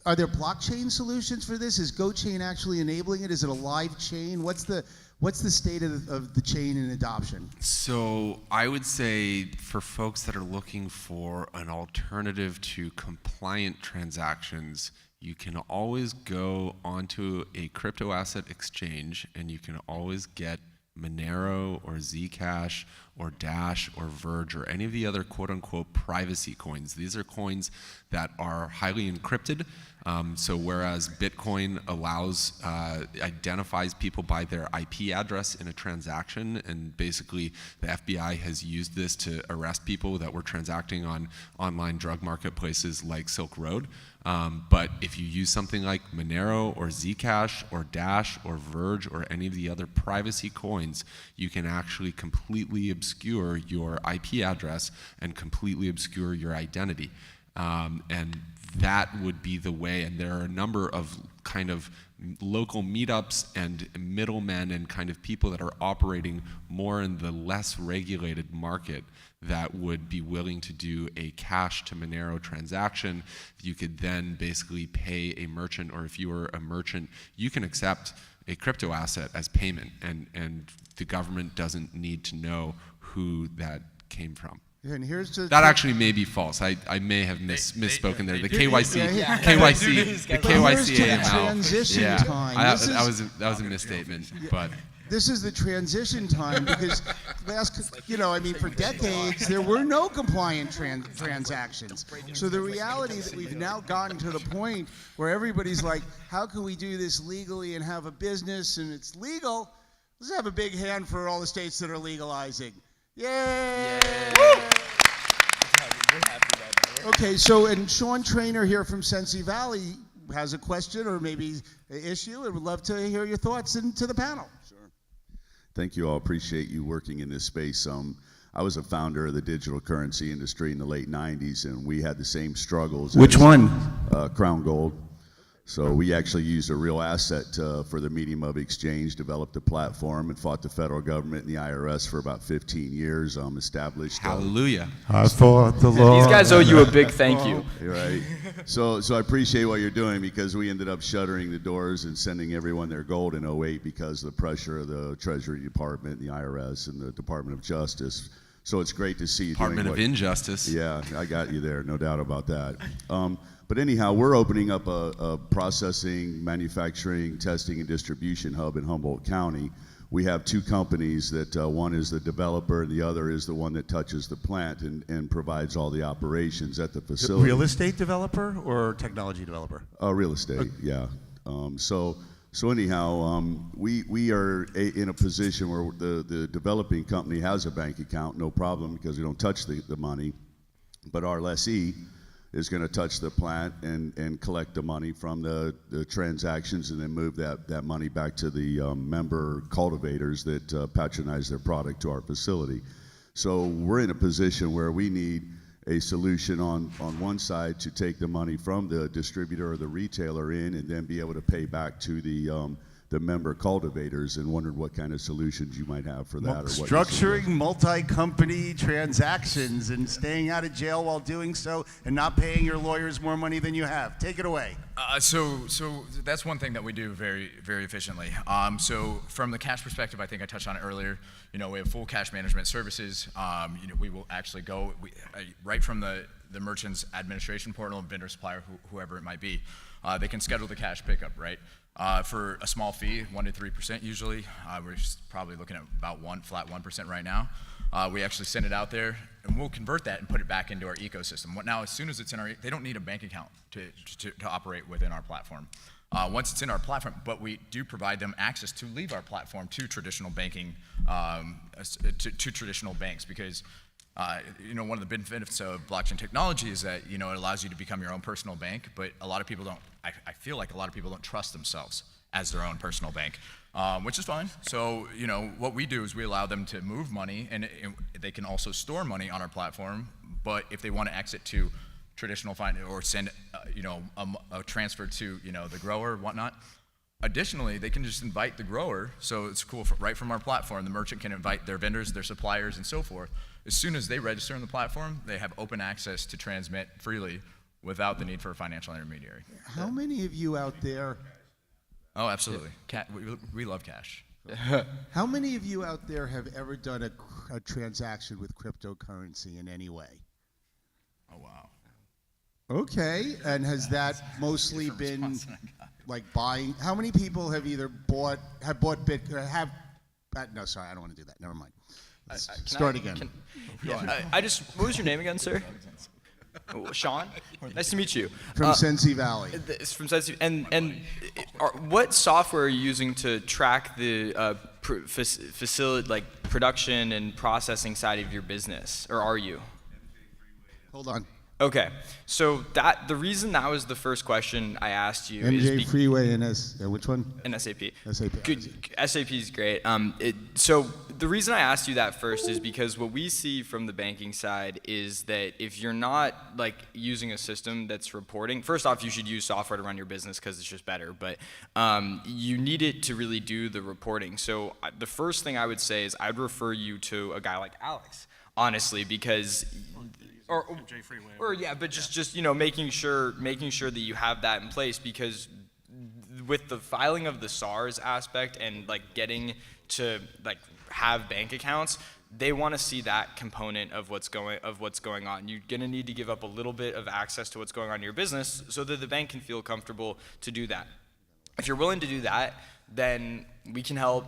are there blockchain solutions for this? Is GoChain actually enabling it? Is it a live chain? What's the state of the chain in adoption? So I would say for folks that are looking for an alternative to compliant transactions, you can always go onto a crypto asset exchange and you can always get Monero or Zcash or Dash or Verge or any of the other quote-unquote privacy coins. These are coins that are highly encrypted. So whereas Bitcoin identifies people by their IP address in a transaction, and basically the FBI has used this to arrest people that were transacting on online drug marketplaces like Silk Road. But if you use something like Monero or Zcash or Dash or Verge or any of the other privacy coins, you can actually completely obscure your IP address and completely obscure your identity. And that would be the way, and there are a number of kind of local meetups and middlemen and kind of people that are operating more in the less regulated market that would be willing to do a cash to Monero transaction. You could then basically pay a merchant, or if you are a merchant, you can accept a crypto asset as payment, and the government doesn't need to know who that came from. And here's that actually may be false. I may have misspoken there. The KYC, the KYC AML. Time. That was a misstatement. But this is the transition time because for decades there were no compliant transactions. So the reality that we've now gotten to the point where everybody's like, how can we do this legally and have a business and it's legal? Let's have a big hand for all the states that are legalizing. Yay! Okay, so and Sean Trainer here from Sensi Valley has a question or maybe an issue, and would love to hear your thoughts into the panel. Sure. Thank you all. Appreciate you working in this space. I was a founder of the digital currency industry in the late 90s, and we had the same struggles. Which one? Crown Gold. So we actually used a real asset for the medium of exchange, developed a platform, and fought the federal government and the IRS for about 15 years. Established. Hallelujah. I fought the law. These guys owe you a big thank you. Right. So I appreciate what you're doing, because we ended up shuttering the doors and sending everyone their gold in 2008 because of the pressure of the Treasury Department, the IRS, and the Department of Justice. So it's great to see you Department of Injustice. Yeah, I got you there, no doubt about that. But anyhow, we're opening up a processing, manufacturing, testing, and distribution hub in Humboldt County. We have two companies that one is the developer and the other is the one that touches the plant and provides all the operations at the facility. Real estate developer or technology developer? Real estate, yeah. So So anyhow, we are in a position where the developing company has a bank account, no problem, because we don't touch the money. But our lessee is going to touch the plant and collect the money from the transactions and then move that money back to the member cultivators that patronize their product to our facility. So we're in a position where we need a solution on one side to take the money from the distributor or the retailer in and then be able to pay back to the member cultivators, and wondered what kind of solutions you might have for that. Or what Structuring multi-company transactions and staying out of jail while doing so and not paying your lawyers more money than you have. Take it away. So that's one thing that we do very, very efficiently. So from the cash perspective, I think I touched on it earlier. We have full cash management services. We will actually go right from the merchant's administration portal, vendor, supplier, whoever it might be. They can schedule the cash pickup, right? For a small fee, 1 to 3% usually. We're probably looking at about flat 1% right now. We actually send it out there, and we'll convert that and put it back into our ecosystem. Now, as soon as it's in they don't need a bank account to operate within our platform. Once it's in our platform, but we do provide them access to leave our platform to traditional banking, to traditional banks, because one of the benefits of blockchain technology is that it allows you to become your own personal bank, but a lot of people don't. I feel like a lot of people don't trust themselves as their own personal bank, which is fine. So what we do is we allow them to move money, and they can also store money on our platform. But if they want to exit to traditional finance or send a transfer to the grower or whatnot, additionally, they can just invite the grower. So it's cool, right from our platform, the merchant can invite their vendors, their suppliers, and so forth. As soon as they register on the platform, they have open access to transmit freely without the need for a financial intermediary. How many of you out there? Oh, absolutely. We love cash. How many of you out there have ever done a transaction with cryptocurrency in any way? Oh, wow. Okay, and has that mostly been like buying? How many people have either bought Bitcoin, no, sorry, I don't want to do that. Never mind. Start again. What was your name again, sir? Sean? Nice to meet you. From Sensi Valley. It's from Sensi. And what software are you using to track the facility, like production and processing side of your business, or are you? Hold on. Okay, so the reason that was the first question I asked you MJ Freeway and which one? And SAP. SAP. Good. SAP is great. So the reason I asked you that first is because what we see from the banking side is that if you're not like using a system that's reporting, first off, you should use software to run your business because it's just better. But you need it to really do the reporting. So the first thing I would say is I'd refer you to a guy like Alex, honestly, because. Just making sure that you have that in place, because with the filing of the SARS aspect and like getting to like have bank accounts, they want to see that component of what's going on. You're gonna need to give up a little bit of access to what's going on in your business so that the bank can feel comfortable to do that. If you're willing to do that, then we can help.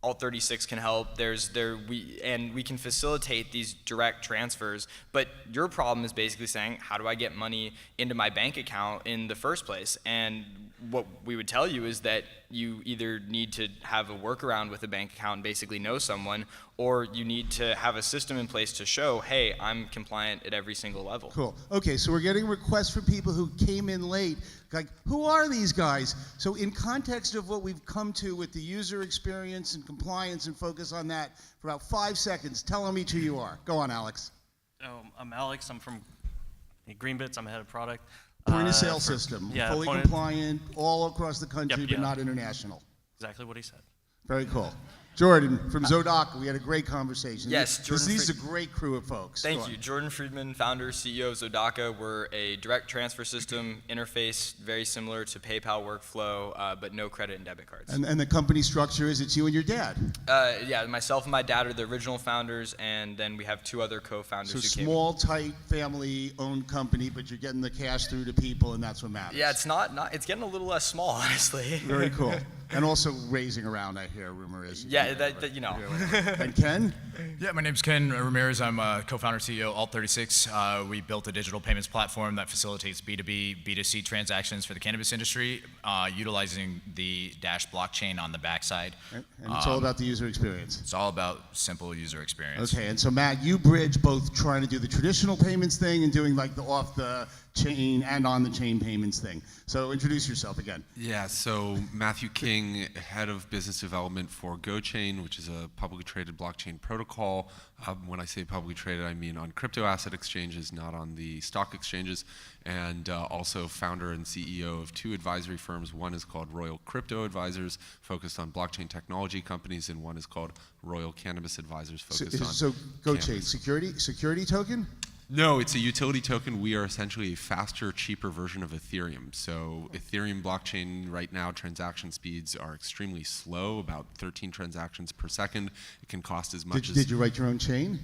All 36 can help. We can facilitate these direct transfers. But your problem is basically saying, how do I get money into my bank account in the first place? And what we would tell you is that you either need to have a workaround with a bank account and basically know someone, or you need to have a system in place to show, hey, I'm compliant at every single level. Cool. Okay, so we're getting requests from people who came in late. Like, who are these guys? So in context of what we've come to with the user experience and compliance and focus on that for about 5 seconds, tell them each who you are. Go on, Alex. I'm Alex. I'm from Greenbits. I'm head of product. Point of sale system, fully compliant, all across the country, but not international. Exactly what he said. Very cool. Jordan from Zodaka, we had a great conversation. Yes, Jordan. These are a great crew of folks. Thank you. Jordan Friedman, founder, CEO of Zodaka. We're a direct transfer system interface, very similar to PayPal workflow, but no credit and debit cards. And the company structure is it's you and your dad? Yeah, myself and my dad are the original founders, and then we have 2 other co-founders. So small, tight, family-owned company, but you're getting the cash through to people, and that's what matters. Yeah, it's getting a little less small, honestly. Very cool. And also raising around, I hear, rumor is. Yeah, that you know. And Ken? Yeah, my name's Ken Ramirez. I'm co-founder CEO Alt36. We built a digital payments platform that facilitates B2B, B2C transactions for the cannabis industry, utilizing the Dash blockchain on the backside. And it's all about the user experience. It's all about simple user experience. Okay, and so Matt, you bridge both trying to do the traditional payments thing and doing like the off the chain and on the chain payments thing. So introduce yourself again. Yeah, so Matthew King, head of business development for GoChain, which is a publicly traded blockchain protocol. When I say publicly traded, I mean on crypto asset exchanges, not on the stock exchanges. And also founder and CEO of two advisory firms. One is called Royal Crypto Advisors, focused on blockchain technology companies, and one is called Royal Cannabis Advisors, focused on So GoChain, cannabis. security token? No, it's a utility token. We are essentially a faster, cheaper version of Ethereum. So Ethereum blockchain right now, transaction speeds are extremely slow, about 13 transactions per second. It can cost as much as... Did you write your own chain?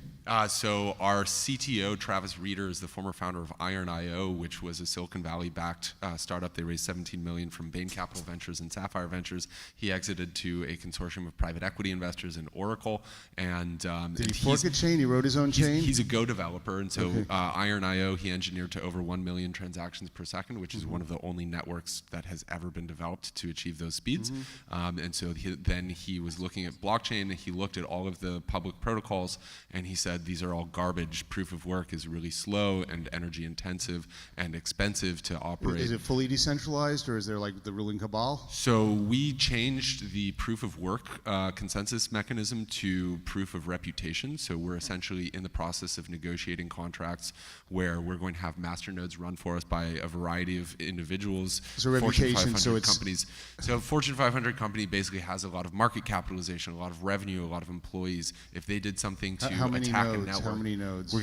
So our CTO, Travis Reeder, is the former founder of Iron.io, which was a Silicon Valley-backed startup. They raised $17 million from Bain Capital Ventures and Sapphire Ventures. He exited to a consortium of private equity investors in Oracle. And Did he fork a chain? He wrote his own chain? He's a Go developer, and so Iron.io, he engineered to over 1 million transactions per second, which is one of the only networks that has ever been developed to achieve those speeds. And so then he was looking at blockchain, and he looked at all of the public protocols, and he said, these are all garbage. Proof of work is really slow and energy intensive and expensive to operate. Is it fully decentralized, or is there like the ruling cabal? So we changed the proof of work consensus mechanism to proof of reputation. So we're essentially in the process of negotiating contracts where we're going to have master nodes run for us by a variety of individuals, So Fortune reputation, 500 so it's- companies. So a Fortune 500 company basically has a lot of market capitalization, a lot of revenue, a lot of employees. If they did something to How many attack nodes? a network, How many nodes? we're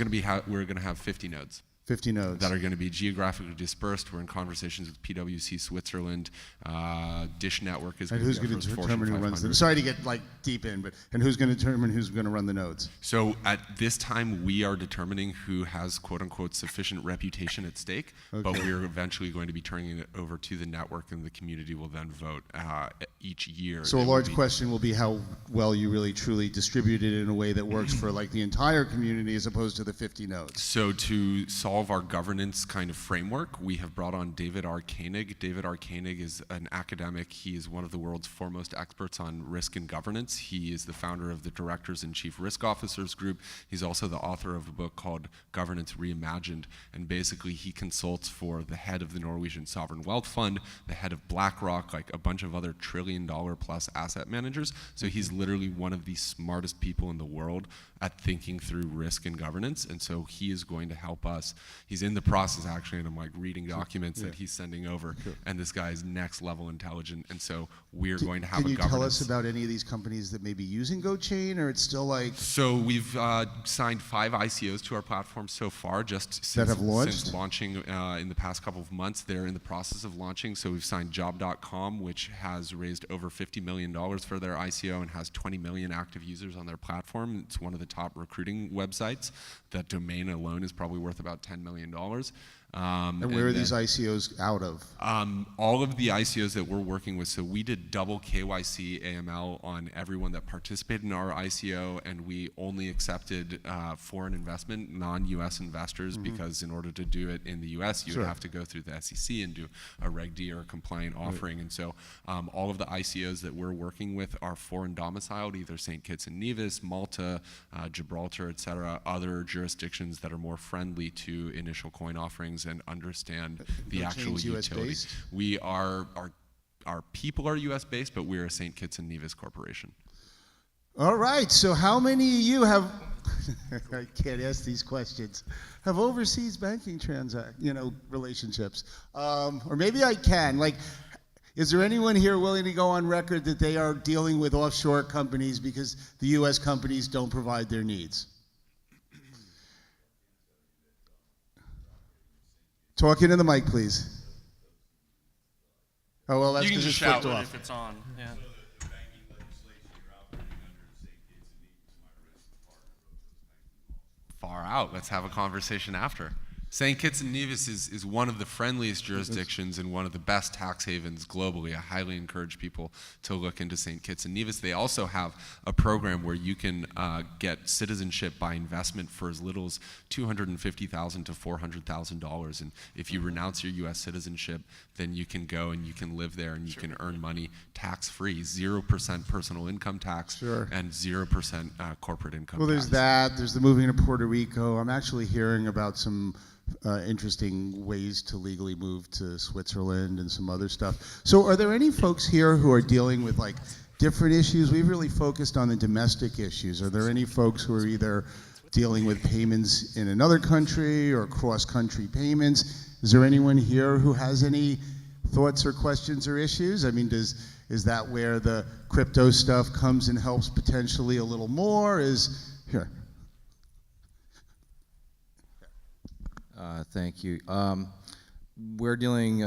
going to have 50 nodes. 50 nodes. That are going to be geographically dispersed. We're in conversations with PwC Switzerland. Dish Network is And going who's to be going our to first determine Fortune who runs 500. them? Sorry to get like deep in, but and who's going to determine who's going to run the nodes? So at this time, we are determining who has quote unquote sufficient reputation at stake, but we're eventually going to be turning it over to the network, and the community will then vote each year. So a It will large be- question will be how well you really truly distribute it in a way that works for like the entire community as opposed to the 50 nodes. So to solve our governance kind of framework, we have brought on David R. Koenig. David R. Koenig is an academic. He is one of the world's foremost experts on risk and governance. He is the founder of the Directors and Chief Risk Officers Group. He's also the author of a book called Governance Reimagined, and basically he consults for the head of the Norwegian Sovereign Wealth Fund, the head of BlackRock, like a bunch of other trillion-dollar-plus asset managers. So he's literally one of the smartest people in the world at thinking through risk and governance, and so he is going to help us. He's in the process actually, and I'm like reading documents that he's sending over, and this guy is next level intelligent, and so we're going to have Can a you governance. tell us about any of these companies that may be using GoChain, or it's still like So we've signed 5 ICOs to our platform so far, just since, That have launched? since launching in the past couple of months. They're in the process of launching. So we've signed Job.com, which has raised over $50 million for their ICO and has 20 million active users on their platform. It's one of the top recruiting websites. That domain alone is probably worth about $10 million. and where are these ICOs out of? All of the ICOs that we're working with, so we did double KYC AML on everyone that participated in our ICO, and we only accepted foreign investment, non-US investors, because in order to do it in the US, you would have to go through the SEC and do a Reg D or a compliant offering. And so all of the ICOs that we're working with are foreign domiciled, either St. Kitts and Nevis, Malta, Gibraltar, et cetera, other jurisdictions that are more friendly to initial coin offerings and understand the actual GoChain's US utility. based? We are, our people are US based, but we're a St. Kitts and Nevis corporation. All right, so how many of you have, I can't ask these questions, have overseas banking relationships? Or maybe I can, like, is there anyone here willing to go on record that they are dealing with offshore companies because the US companies don't provide their needs? Talk into the mic, please. Oh, well, that's You can because just it's shout flipped it off. if it's on. Yeah. Far out. Let's have a conversation after. St. Kitts and Nevis is one of the friendliest jurisdictions and one of the best tax havens globally. I highly encourage people to look into St. Kitts and Nevis. They also have a program where you can get citizenship by investment for as little as $250,000 to $400,000. And if you renounce your U.S. citizenship, then you can go and you can live there and you can earn money tax-free, 0% personal income tax and 0% corporate income tax. Well, there's that. There's the moving to Puerto Rico. I'm actually hearing about some interesting ways to legally move to Switzerland and some other stuff. So are there any folks here who are dealing with like different issues? We've really focused on the domestic issues. Are there any folks who are either dealing with payments in another country or cross-country payments? Is there anyone here who has any thoughts or questions or issues? I mean, is that where the crypto stuff comes and helps potentially a little more? Here. Thank you. We're dealing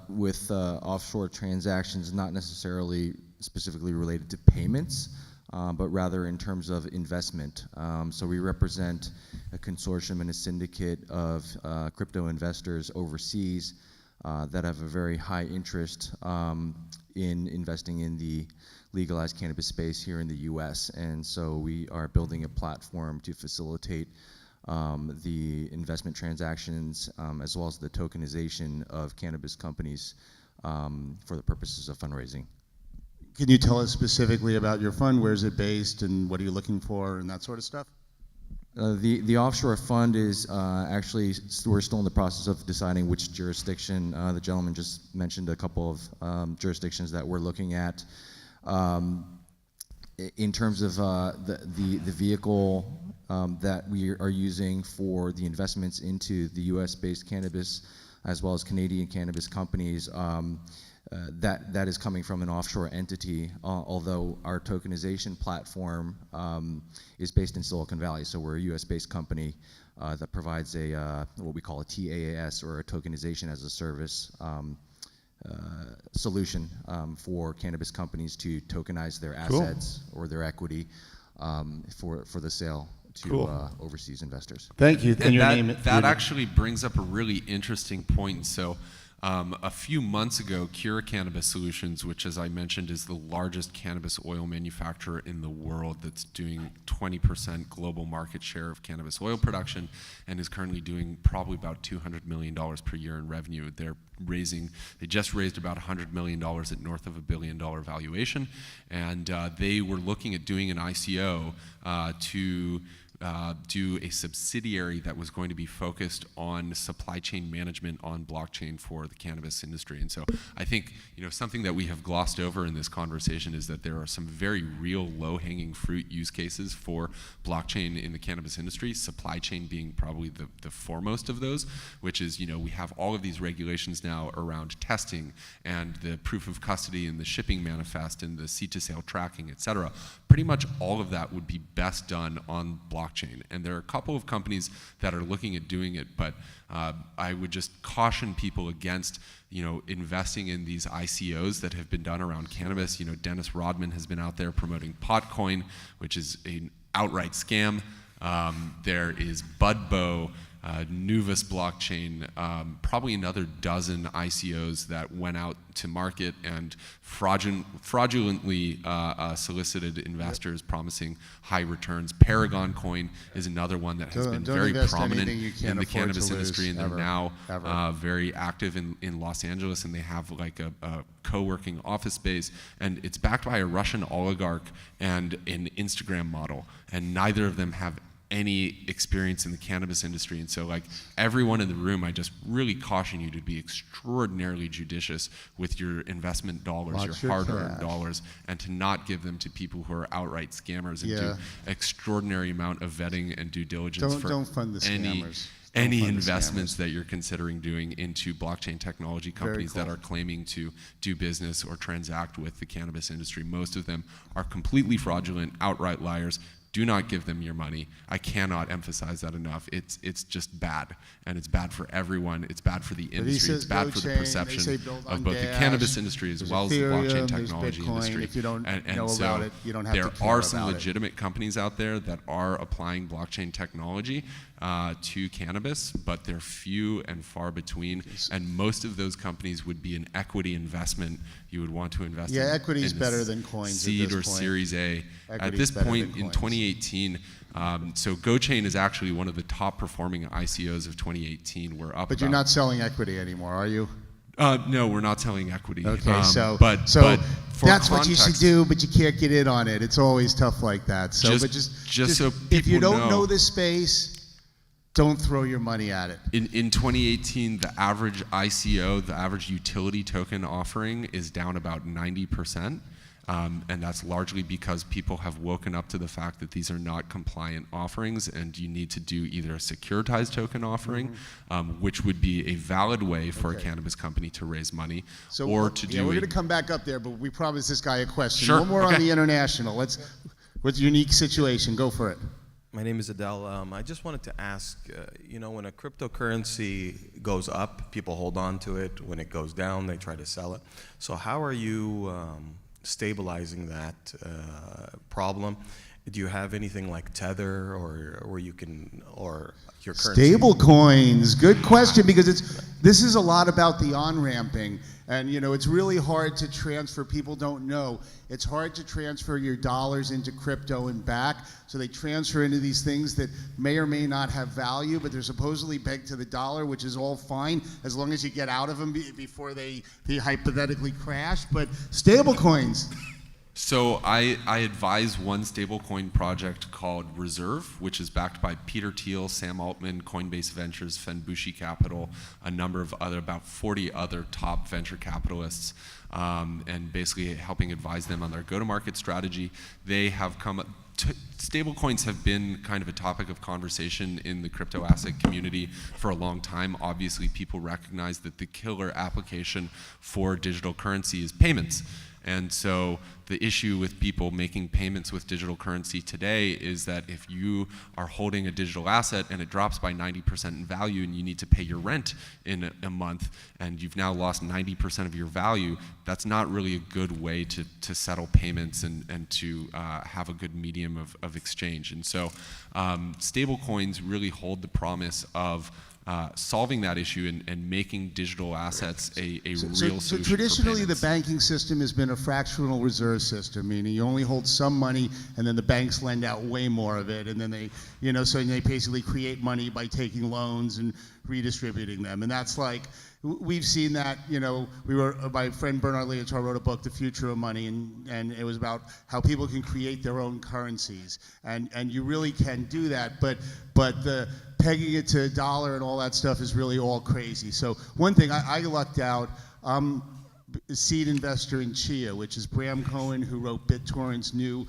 with offshore transactions, not necessarily specifically related to payments, but rather in terms of investment. So we represent a consortium and a syndicate of crypto investors overseas that have a very high interest in investing in the legalized cannabis space here in the U.S. And so we are building a platform to facilitate the investment transactions as well as the tokenization of cannabis companies for the purposes of fundraising. Can you tell us specifically about your fund? Where is it based and what are you looking for and that sort of stuff? The offshore fund is actually, we're still in the process of deciding which jurisdiction. The gentleman just mentioned a couple of jurisdictions that we're looking at. In terms of the vehicle that we are using for the investments into the US-based cannabis as well as Canadian cannabis companies, that is coming from an offshore entity, although our tokenization platform is based in Silicon Valley. So we're a US-based company that provides what we call a TaaS, or a tokenization as a service solution for cannabis companies to tokenize their assets or their equity for the sale to overseas investors. Thank you. And that actually brings up a really interesting point. So a few months ago, Cura Cannabis Solutions, which, as I mentioned, is the largest cannabis oil manufacturer in the world, that's doing 20% global market share of cannabis oil production and is currently doing probably about $200 million per year in revenue. They just raised about $100 million at north of $1 billion valuation, and they were looking at doing an ICO to do a subsidiary that was going to be focused on supply chain management on blockchain for the cannabis industry. And so I think, something that we have glossed over in this conversation is that there are some very real low-hanging fruit use cases for blockchain in the cannabis industry, supply chain being probably the foremost of those, which is, we have all of these regulations now around testing and the proof of custody and the shipping manifest and the seed-to-sale tracking, et cetera. Pretty much all of that would be best done on blockchain. And there are a couple of companies that are looking at doing it, but I would just caution people against investing in these ICOs that have been done around cannabis. Dennis Rodman has been out there promoting Potcoin, which is an outright scam. There is Budbo, Nuvus blockchain, probably another dozen ICOs that went out to market and fraudulently solicited investors promising high returns. Paragon Coin is another one that has been very prominent in the cannabis industry, and they're now very active in Los Angeles, and they have like a co-working office space, and it's backed by a Russian oligarch and an Instagram model, and neither of them have any experience in the cannabis industry. And so everyone in the room, I just really caution you to be extraordinarily judicious with your investment dollars, your hard-earned dollars, and to not give them to people who are outright scammers, and do extraordinary amount of vetting and due diligence Don't fund the scammers. Any investments that you're considering doing into blockchain technology companies that are claiming to do business or transact with the cannabis industry. Most of them are completely fraudulent, outright liars. Do not give them your money. I cannot emphasize that enough. It's just bad, and it's bad for everyone. It's bad for the industry. It's bad for the perception of both the cannabis industry as well as the blockchain technology industry. If you don't know so about it, you don't have to care there are some about legitimate companies out there that are applying blockchain technology. to cannabis, but they're few and far between. And most of those companies would be an equity investment. You would want to invest in. Yeah, equity is in better than coins at seed this or point. Series A. At Equity's this better point than in coins. 2018, so GoChain is actually one of the top performing ICOs of 2018. We're up. But you're not selling equity anymore, are you? No, we're not selling equity. Okay, but for that's what you should context- do, but you can't get in on it. It's always tough like that. So, Just- but just so if you people don't know- know this space, don't throw your money at it. In 2018, the average ICO, the average utility token offering, is down about 90%. And that's largely because people have woken up to the fact that these are not compliant offerings, and you need to do either a securitized token offering, which would be a valid way for a cannabis company to raise money, So or to do we're a- going to come back up there, but we promised this guy a question. Sure, One more okay. on the international. What's unique situation? Go for it. My name is Adele. I just wanted to ask, when a cryptocurrency goes up, people hold on to it. When it goes down, they try to sell it. So how are you stabilizing that problem? Do you have anything like Tether or where you can, or your currency? Stable coins. Good question, because this is a lot about the on-ramping. And it's really hard to transfer. People don't know. It's hard to transfer your dollars into crypto and back. So they transfer into these things that may or may not have value, but they're supposedly pegged to the dollar, which is all fine as long as you get out of them before they hypothetically crash. But stable coins. So I advise one stablecoin project called Reserve, which is backed by Peter Thiel, Sam Altman, Coinbase Ventures, Fenbushi Capital, a number of about 40 other top venture capitalists, and basically helping advise them on their go-to-market strategy. They have stablecoins have been kind of a topic of conversation in the crypto asset community for a long time. Obviously, people recognize that the killer application for digital currency is payments. And so the issue with people making payments with digital currency today is that if you are holding a digital asset and it drops by 90% in value and you need to pay your rent in a month and you've now lost 90% of your value, that's not really a good way to settle payments and to have a good medium of exchange. And so stable coins really hold the promise of solving that issue and making digital assets a real solution. So traditionally, for the payments. banking system has been a fractional reserve system, meaning you only hold some money, and then the banks lend out way more of it, and then they, so they basically create money by taking loans and redistributing them, and that's like. We've seen that, my friend Bernard Leotar wrote a book, The Future of Money, and it was about how people can create their own currencies. And you really can do that, but the pegging it to a dollar and all that stuff is really all crazy. So one thing, I lucked out. I'm a seed investor in Chia, which is Bram Cohen, who wrote BitTorrent's new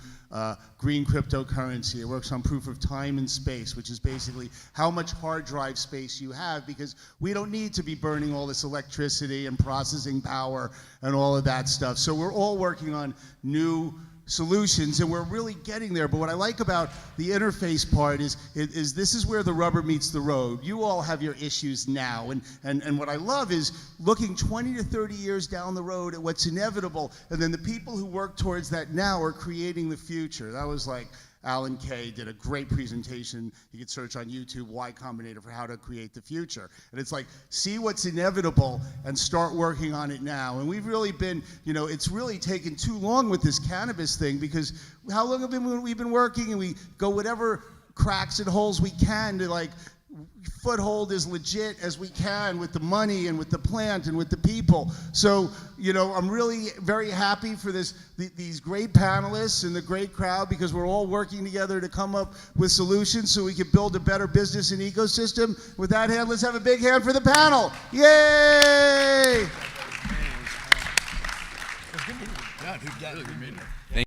green cryptocurrency. It works on proof of time and space, which is basically how much hard drive space you have, because we don't need to be burning all this electricity and processing power and all of that stuff. So we're all working on new solutions, and we're really getting there. But what I like about the interface part is this is where the rubber meets the road. You all have your issues now, and what I love is looking 20 to 30 years down the road at what's inevitable, and then the people who work towards that now are creating the future. That was like Alan Kay did a great presentation. You can search on YouTube, Y Combinator, for how to create the future. And it's like, see what's inevitable and start working on it now. And we've really been, it's really taken too long with this cannabis thing, because how long have we been working, and we go whatever cracks and holes we can to foothold as legit as we can with the money and with the plant and with the people. So, I'm really very happy for these great panelists and the great crowd, because we're all working together to come up with solutions so we can build a better business and ecosystem. With that hand, let's have a big hand for the panel. Yay!